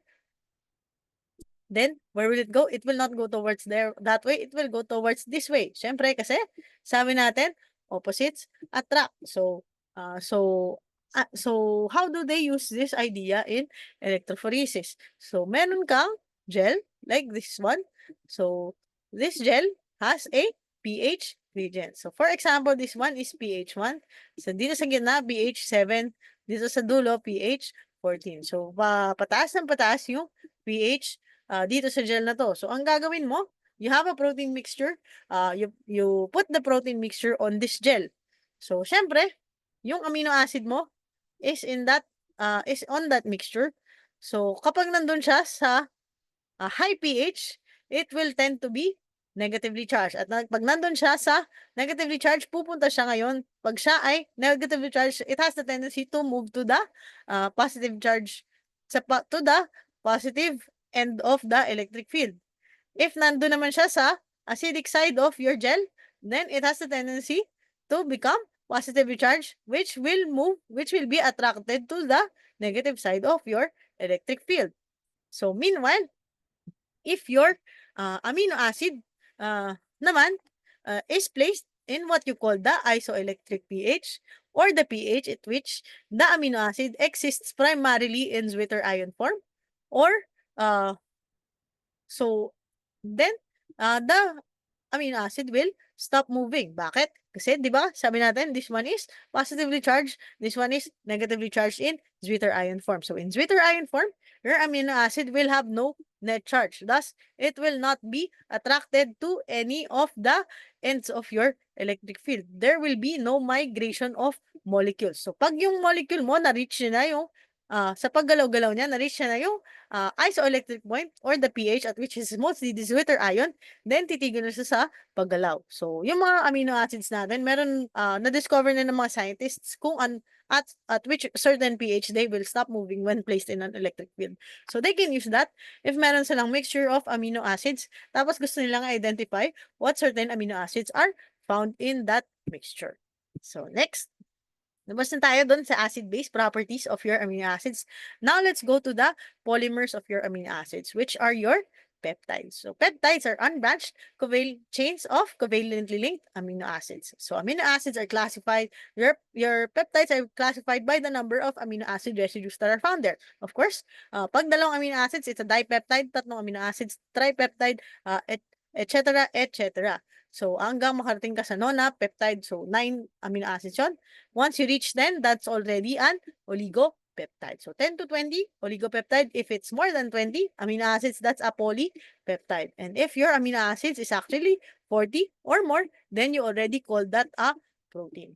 then, where will it go? It will not go towards there that way. It will go towards this way. Syempre, kasi, sabi natin, opposites attract. So, how do they use this idea in electrophoresis? So, meron kang gel, like this one. So, this gel has a pH gradient. So, for example, this one is pH 1. So, dito sa gitna, pH 7. Dito sa dulo, pH 14. So, pataas ng pataas yung pH dito sa gel na to. So, ang gagawin mo, you have a protein mixture. You put the protein mixture on this gel. So, syempre, yung amino acid mo is on that mixture. So, kapag nandun siya sa high pH, it will tend to be negatively charged. At pag nandun siya sa negatively charged, pupunta siya ngayon. Pag siya ay negatively charged, it has the tendency to move to the positive charge, to the positive end of the electric field. If nandun naman siya sa acidic side of your gel, then it has the tendency to become positively charged, which will be attracted to the negative side of your electric field. So, meanwhile, if your amino acid naman is placed in what you call the isoelectric pH, or the pH at which the amino acid exists primarily in Zwitter ion form, or so then the amino acid will stop moving. Bakit? Kasi, di ba, sabi natin, this one is positively charged, this one is negatively charged in Zwitter ion form. So, in Zwitter ion form, your amino acid will have no net charge. Thus, it will not be attracted to any of the ends of your electric field. There will be no migration of molecules. So, pag yung molecule mo, na-reach na yung sa paggalaw-galaw niya, na-reach na yung isoelectric point or the pH at which is mostly the Zwitter ion, then titigil na siya sa paggalaw. So, yung mga amino acids natin, meron na-discover na ng mga scientists kung at which certain pH they will stop moving when placed in an electric field. So, they can use that if meron silang mixture of amino acids, tapos gusto nilang identify what certain amino acids are found in that mixture. So, next. Labas na tayo doon sa acid-base properties of your amino acids. Now, let's go to the polymers of your amino acids, which are your peptides. So, peptides are unbranched chains of covalently linked amino acids. So, amino acids are classified, your peptides are classified by the number of amino acid residues that are found there. Of course, pag dalawang amino acids, it's a dipeptide, tatlong amino acids, tripeptide, etc., etc. So, hanggang makarating ka sa nona, peptide. So, 9 amino acids yun. Once you reach 10, that's already an oligopeptide. So, 10 to 20, oligopeptide. If it's more than 20 amino acids, that's a polypeptide. And if your amino acids is actually 40 or more, then you already call that a protein.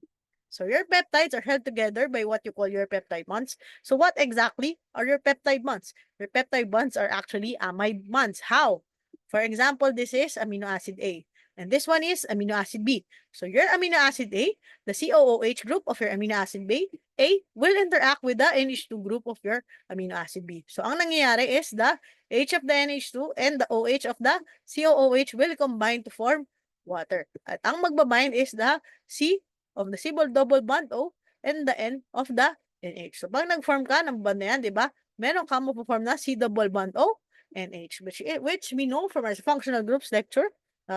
So, your peptides are held together by what you call your peptide bonds. So, what exactly are your peptide bonds? Your peptide bonds are actually amide bonds. How? For example, this is amino acid A. And this one is amino acid B. So your amino acid A, the COOH group of your amino acid B, A will interact with the NH2 group of your amino acid B. So ang nangyayari is the H of the NH2 and the OH of the COOH will combine to form water. At ang magbabind is the C of the C double bond O and the N of the NH. So pag nag-form ka ng bond na yan, di ba? Meron ka mo form na C double bond O and H, which we know from our functional groups lecture,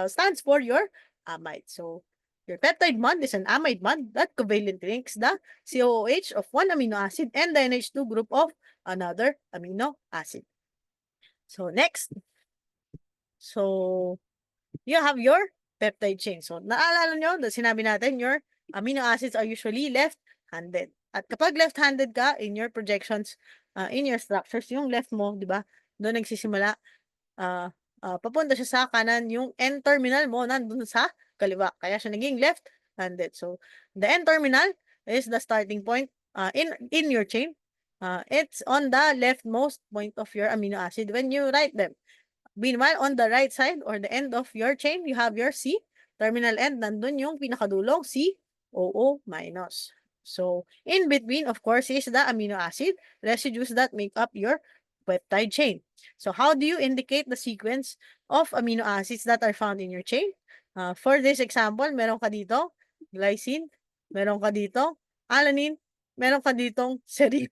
stands for your amide. So, Your peptide bond is an amide bond that covalently links the COOH of one amino acid and the NH2 group of another amino acid. So next, so you have your peptide chain. So naalala nyo, sinabi natin, your amino acids are usually left-handed. At kapag left-handed ka in your projections, in your structures, yung left mo, di ba, doon nagsisimula, papunta siya sa kanan, yung N-terminal mo nandun sa kaliwa. Kaya siya naging left-handed. So, the N-terminal is the starting point in your chain. It's on the leftmost point of your amino acid when you write them. Meanwhile, on the right side or the end of your chain, you have your C. Terminal end, nandun yung pinakadulong COO minus. So, in between, of course, is the amino acid residues that make up your peptide chain. So, how do you indicate the sequence of amino acids that are found in your chain? For this example, meron ka dito, glycine, meron ka dito, alanine, meron ka ditong serine.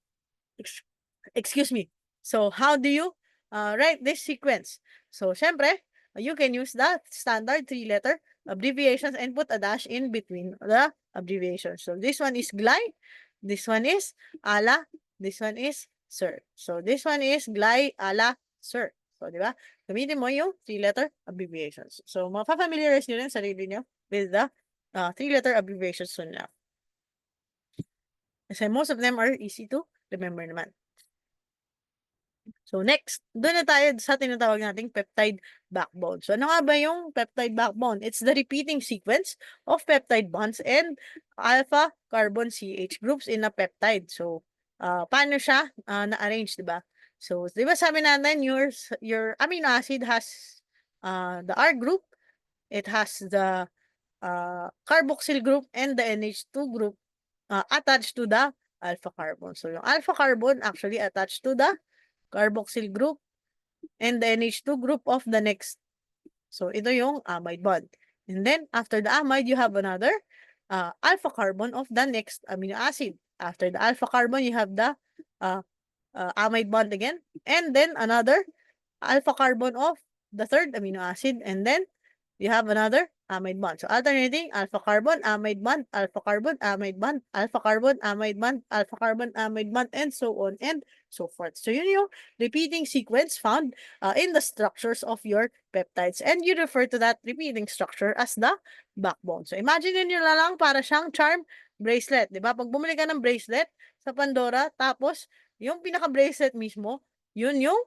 Excuse me. So, how do you write this sequence? So, syempre, you can use the standard 3-letter abbreviations and put a dash in between the abbreviations. So, this one is gly, this one is ala, this one is sir. So, this one is gly, ala, sir. So, di ba? Gamitin mo yung 3-letter abbreviations. So, mapapamiliarize nyo rin sarili nyo with the 3-letter abbreviations soon now. Kasi most of them are easy to remember naman. So next, doon na tayo sa tinatawag nating peptide backbone. So ano nga ba yung peptide backbone? It's the repeating sequence of peptide bonds and alpha carbon CH groups in a peptide. So paano siya na-arrange, di ba? So di ba sabi natin your amino acid has the R group, it has the carboxyl group and the NH2 group attached to the alpha carbon. So yung alpha carbon actually attached to the carboxyl group and the NH2 group of the next. So, ito yung amide bond. And then, after the amide, you have another alpha carbon of the next amino acid. After the alpha carbon, you have the amide bond again. And then, another alpha carbon of the third amino acid. And then, you have another amide bond. So, alternating alpha carbon, amide bond, alpha carbon, amide bond, alpha carbon, amide bond, alpha carbon, amide bond, and so on and so forth. So, yun yung repeating sequence found in the structures of your peptides. And you refer to that repeating structure as the backbone. So, imagine nyo na lang para siyang charm bracelet. Diba? Pag bumili ka ng bracelet sa Pandora, tapos yung pinaka-bracelet mismo, yun yung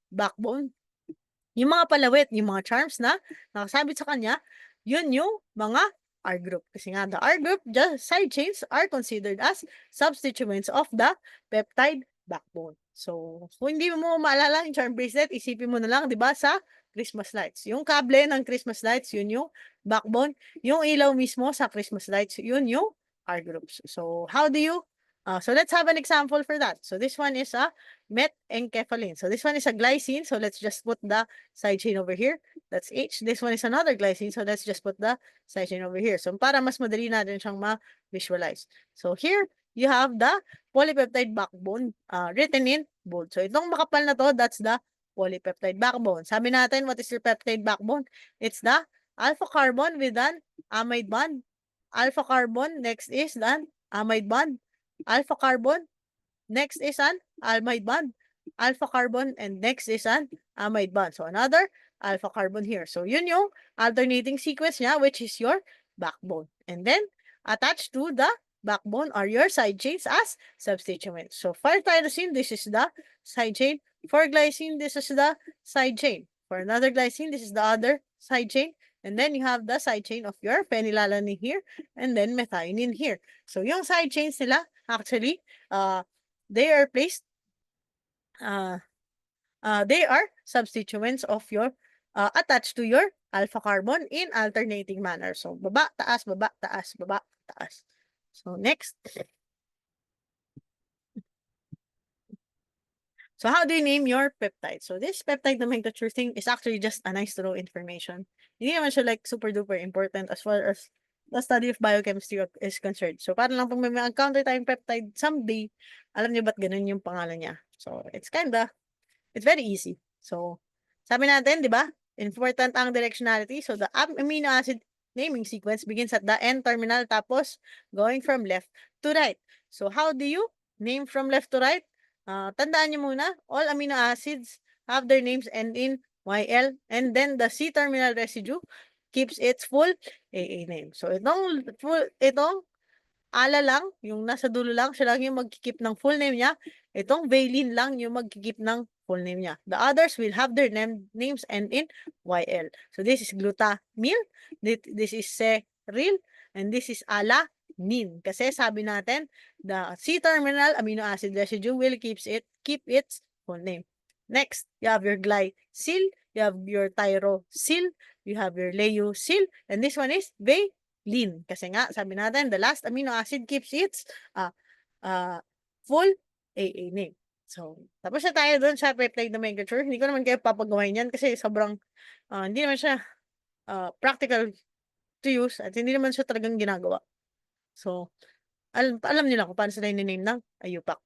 backbone. Yung mga palawit, yung mga charms na nakasabit sa kanya, yun yung mga R group. Kasi nga, the R group side chains are considered as substituents of the peptide backbone. So, kung hindi mo maalala yung charm bracelet, isipin mo na lang, di ba, sa Christmas lights. Yung kable ng Christmas lights, yun yung backbone. Yung ilaw mismo sa Christmas lights, yun yung R groups. So, how do you so let's have an example for that. So this one is a metenkephalin. So this one is a glycine. So let's just put the side chain over here. That's H. This one is another glycine. So let's just put the side chain over here. So para mas madali natin siyang ma-visualize. So here, you have the polypeptide backbone written in bold. So itong makapal na to, that's the polypeptide backbone. Sabi natin, what is your peptide backbone? It's the alpha carbon with an amide bond. Alpha carbon, next is the amide bond. Alpha carbon, next is an amide bond. Alpha carbon, and next is an amide bond. So, another alpha carbon here. So, yun yung alternating sequence niya, which is your backbone. And then, attached to the backbone are your side chains as substituents. So, for tyrosine, this is the side chain. For glycine, this is the side chain. For another glycine, this is the other side chain. And then you have the side chain of your phenylalanine here, and then methionine here. So, yung side chains nila, actually, they are placed, they are substituents of your, attached to your alpha carbon in alternating manner. So, baba, taas, baba, taas, baba, taas. So, next. So, how do you name your peptide? So, this peptide nomenclature thing is actually just a nice to know information. Hindi naman siya like super duper important as far as the study of biochemistry is concerned. So, para lang pag may encounter tayong peptide someday, alam niyo ba't ganun yung pangalan niya. So, it's very easy. So, sabi natin, di ba? Important ang directionality. So, the amino acid naming sequence begins at the N terminal tapos going from left to right. So how do you name from left to right? Tandaan nyo muna, all amino acids have their names end in YL, and then the C terminal residue keeps its full AA name. So itong ala lang, yung nasa dulo lang, siya lang yung magkikip ng full name niya. Itong valine lang yung magkikip ng full name niya. The others will have their names end in YL. So this is glutamyl, this is serine, and this is alanine. Kasi sabi natin, the C-terminal amino acid residue will keep its full name. Next, you have your glycine, you have your tyrosyl, you have your leucyl, and this one is valine. Kasi nga, sabi natin, the last amino acid keeps its full AA name. So, tapos na tayo doon sa peptide nomenclature. Hindi ko naman kayo papagawain yan kasi sobrang, hindi naman siya practical to use at hindi naman siya talagang ginagawa. So, alam niyo lang kung paano sila name ng IUPAC.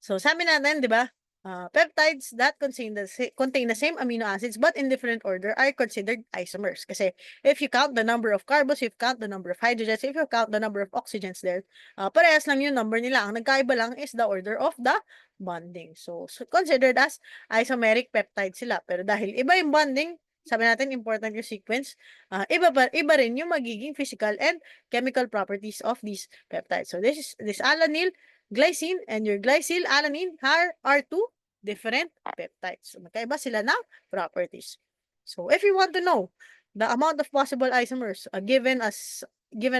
So, sabi natin, di ba, peptides that contain the same amino acids but in different order are considered isomers. Kasi if you count the number of carbons, if you count the number of hydrogens, if you count the number of oxygens there, parehas lang yung number nila. Ang nagkaiba lang is the order of the bonding. So considered as isomeric peptide sila. Pero dahil iba yung bonding, sabi natin important yung sequence, iba rin yung magiging physical and chemical properties of these peptides. So this alanine, glycine, and your glycyl alanine are two different peptides. So, magkaiba sila ng properties. So, if you want to know the amount of possible isomers given a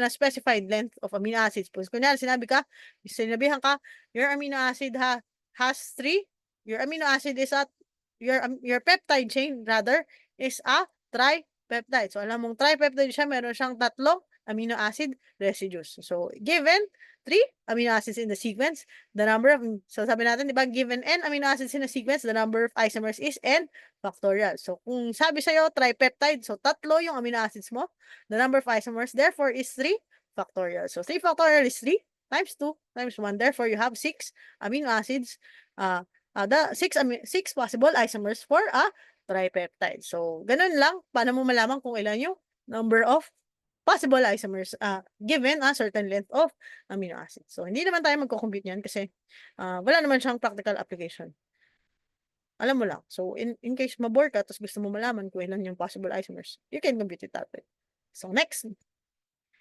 specified length of amino acids, kunyari sinabihan ka, your amino acid has 3, your amino acid is your peptide chain rather is a tripeptide. So, alam mong tripeptide siya, meron siyang 3 amino acid residues. So, given 3 amino acids in the sequence, the number of, so sabi natin, di ba, given n amino acids in the sequence, the number of isomers is n factorial. So, kung sabi sa'yo, tripeptide, so 3 yung amino acids mo, the number of isomers, therefore, is 3 factorial. So, 3 factorial is 3 times 2 times 1. Therefore, you have 6 amino acids, the 6 possible isomers for a tripeptide. So, ganun lang, paano mo malaman kung ilan yung number of possible isomers given a certain length of amino acids. So, hindi naman tayo magko-compute yan kasi wala naman siyang practical application. Alam mo lang. So, in case mabore ka, tapos gusto mo malaman kung ilan yung possible isomers, you can compute it that way. So, next,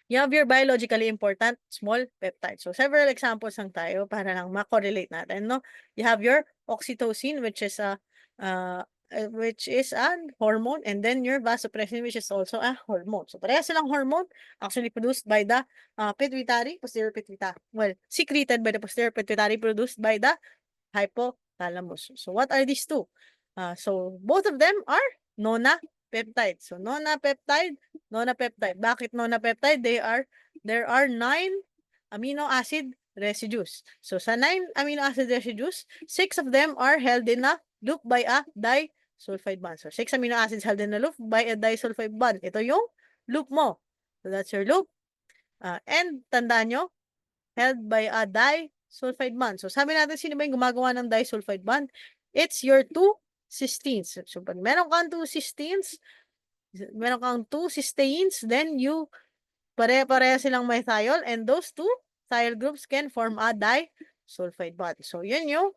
you have your biologically important small peptides. So, several examples lang tayo para lang ma-correlate natin, no? You have your oxytocin, which is a hormone, and then your vasopressin, which is also a hormone. So, pareha silang hormone, actually produced by the posterior pituitary. Well, secreted by the posterior pituitary, produced by the hypothalamus. So, what are these two? So, both of them are nonapeptide. So, nonapeptide. Bakit nonapeptide? There are 9 amino acid residues. So, sa 9 amino acid residues, 6 of them are held in a loop by a disulfide bond. So, 6 amino acids held in a loop by a disulfide bond. Ito yung loop mo. So, that's your loop. And, tandaan nyo, held by a disulfide bond. So, sabi natin, sino ba yung gumagawa ng disulfide bond? It's your 2 cysteines. So, pag meron kang 2 cysteines, then you pare-pareha silang may thiol, and those 2 thiol groups can form a disulfide bond. So, yun yung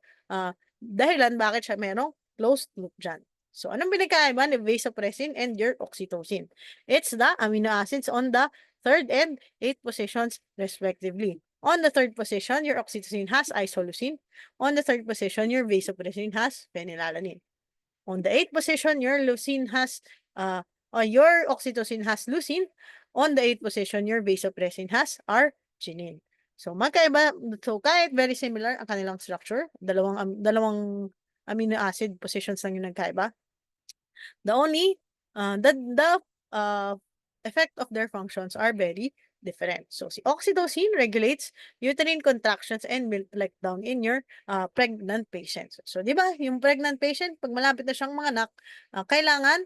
dahilan bakit siya merong closed loop dyan. So, anong pinagkaiba ni vasopressin and your oxytocin? It's the amino acids on the 3rd and 8th positions respectively. On the 3rd position, your oxytocin has isoleucine. On the 3rd position, your vasopressin has phenylalanine. On the 8th position, your oxytocin has leucine. On the 8th position, your vasopressin has arginine. So, magkaiba, so kahit very similar ang kanilang structure, dalawang amino acid positions lang yung nagkaiba. The only, the effect of their functions are very different. So, si oxytocin regulates uterine contractions and milk letdown in your pregnant patients. So, di ba, yung pregnant patient, pag malapit na siyang manganak, kailangan,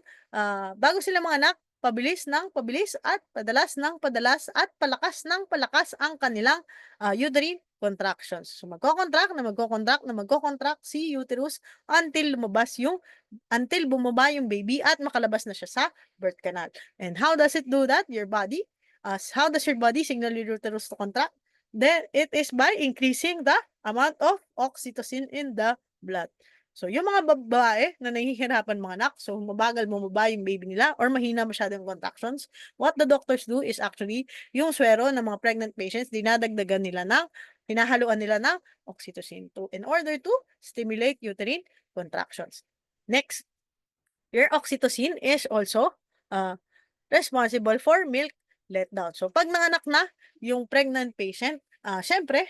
bago sila manganak, pabilis ng pabilis at padalas ng padalas at palakas ng palakas ang kanilang uterine contractions. So magko-contract na magko-contract na magko-contract si uterus until bumaba yung baby at makalabas na siya sa birth canal. And how does it do that? How does your body signal your uterus to contract? Then it is by increasing the amount of oxytocin in the blood. So, yung mga babae na nahihirapan mga anak, so mabagal bumaba yung baby nila or mahina masyado yung contractions, what the doctors do is actually yung swero ng mga pregnant patients, hinahaluan nila ng oxytocin in order to stimulate uterine contractions. Next, your oxytocin is also responsible for milk letdown. So, pag nanganak na yung pregnant patient, syempre,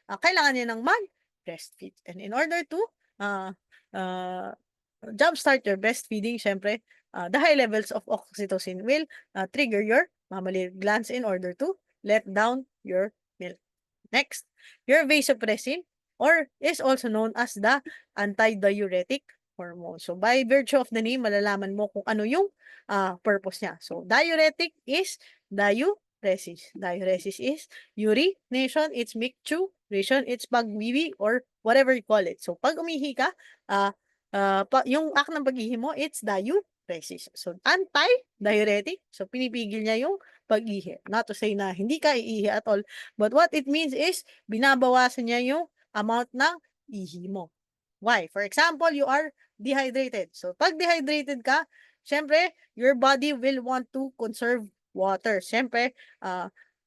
kailangan niya ng breastfeed. And in order to jumpstart your breastfeeding, syempre, the high levels of oxytocin will trigger your mammary glands in order to let down your milk. Next, your vasopressin is also known as the antidiuretic hormone. So, by virtue of the name, malalaman mo kung ano yung purpose niya. So, diuretic is diuresis. Diuresis is urination, it's micturition, it's pagwiwi, or whatever you call it. So, pag umihi ka, yung act ng pag-ihi mo, it's diuresis. So, anti-diuretic, so pinipigil niya yung pag-ihi. Not to say na hindi ka iihi at all, but what it means is, binabawasan niya yung amount ng ihi mo. Why? For example, you are dehydrated. So, pag dehydrated ka, syempre, your body will want to conserve water. Syempre,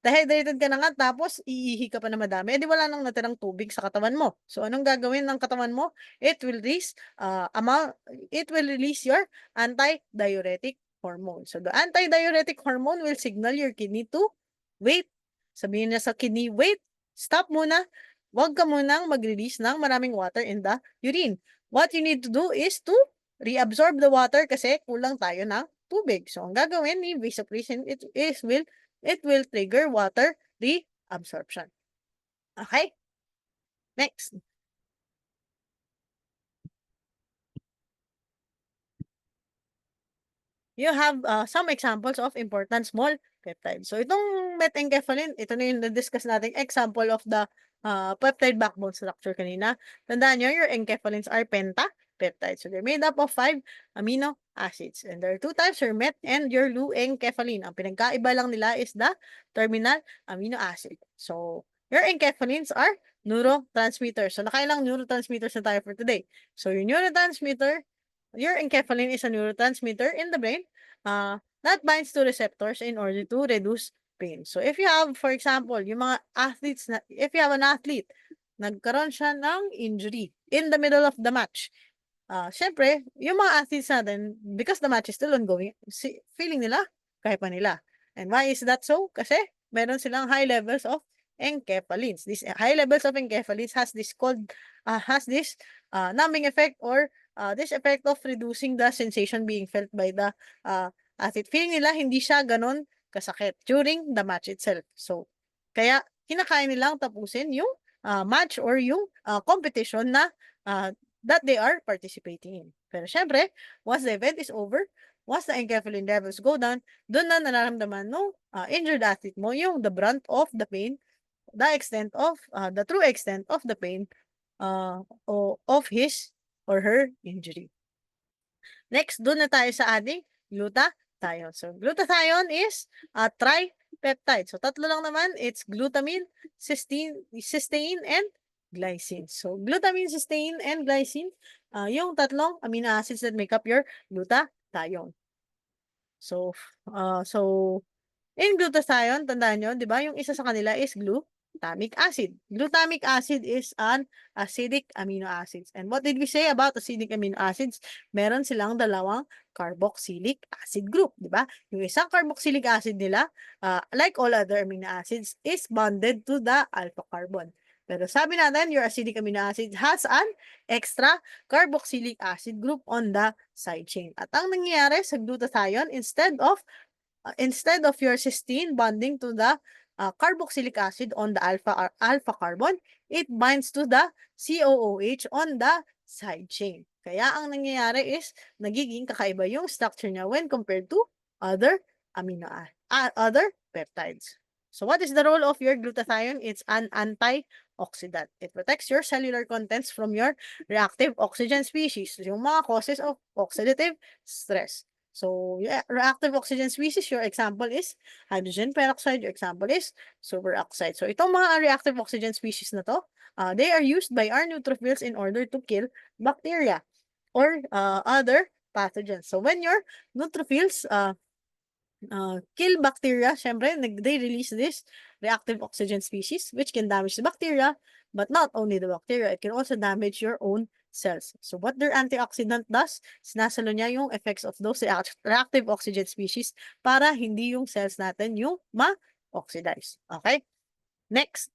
dehydrated ka na nga, tapos iihi ka pa na madami, edi wala nang natirang tubig sa katawan mo. So, anong gagawin ng katawan mo? It will release your antidiuretic hormone. So, the antidiuretic hormone will signal your kidney to wait. Sabihin niya sa kidney, wait, stop muna. Huwag ka munang mag-release ng maraming water in the urine. What you need to do is to reabsorb the water kasi kulang tayo ng tubig. So, ang gagawin ni vasopressin, it will trigger water reabsorption. Okay? Next. You have some examples of important small peptides. So, itong methencaphalin, ito na yung na-discuss natin example of the peptide backbone structure kanina. Tandaan nyo, your encaphalins are pentapeptides. So, they're made up of 5 amino acids. And there are 2 types, your met and your leuencaphalin. Ang pinagkaiba lang nila is the terminal amino acid. So, your encaphalins are neurotransmitters. So, nakailang neurotransmitters na tayo for today. So, your encaphalin is a neurotransmitter in the brain that binds to receptors in order to reduce pain. So, if you have, for example, if you have an athlete, nagkaroon siya ng injury in the middle of the match, syempre, yung mga athletes natin, because the match is still ongoing, feeling nila, kaya pa nila. And why is that so? Kasi, meron silang high levels of encaphalins. These high levels of encaphalins has this numbing effect or this effect of reducing the sensation being felt by the athlete. Feeling nila hindi siya ganon kasakit during the match itself. So, kaya kinakaya nilang tapusin yung match or yung competition na that they are participating in. Pero syempre, once the event is over, once the encaphalin levels go down, doon na nararamdaman no injured athlete mo yung the brunt of the pain, the true extent of the pain of his or her injury. Next, doon na tayo sa ating glutathione. So, glutathione is a tripeptide. So, tatlo lang naman. It's glutamine, cysteine, and glycine. So, glutamine, cysteine, and glycine, yung tatlong amino acids that make up your glutathione. So, in glutathione, tandaan nyo, di ba, yung isa sa kanila is glutamic acid. Glutamic acid is an acidic amino acids. And what did we say about acidic amino acids? Meron silang dalawang carboxylic acid group, di ba? Yung isang carboxylic acid nila, like all other amino acids, is bonded to the alpha carbon. Pero sabi natin, your acidic amino acid has an extra carboxylic acid group on the side chain. At ang nangyayari sa glutathione, instead of your cysteine bonding to the carboxylic acid on the alpha carbon, it binds to the COOH on the side chain. Kaya ang nangyayari is nagiging kakaiba yung structure niya when compared to other other peptides. So what is the role of your glutathione? It's an antioxidant. It protects your cellular contents from your reactive oxygen species, yung mga causes of oxidative stress. So, yeah, reactive oxygen species, your example is hydrogen peroxide, your example is superoxide. So, itong mga reactive oxygen species na to, they are used by our neutrophils in order to kill bacteria or other pathogens. So, when your neutrophils kill bacteria, syempre, they release this reactive oxygen species which can damage the bacteria, but not only the bacteria, it can also damage your own cells. So, what their antioxidant does, sinasalo niya yung effects of those reactive oxygen species para hindi yung cells natin yung ma-oxidize. Okay? Next.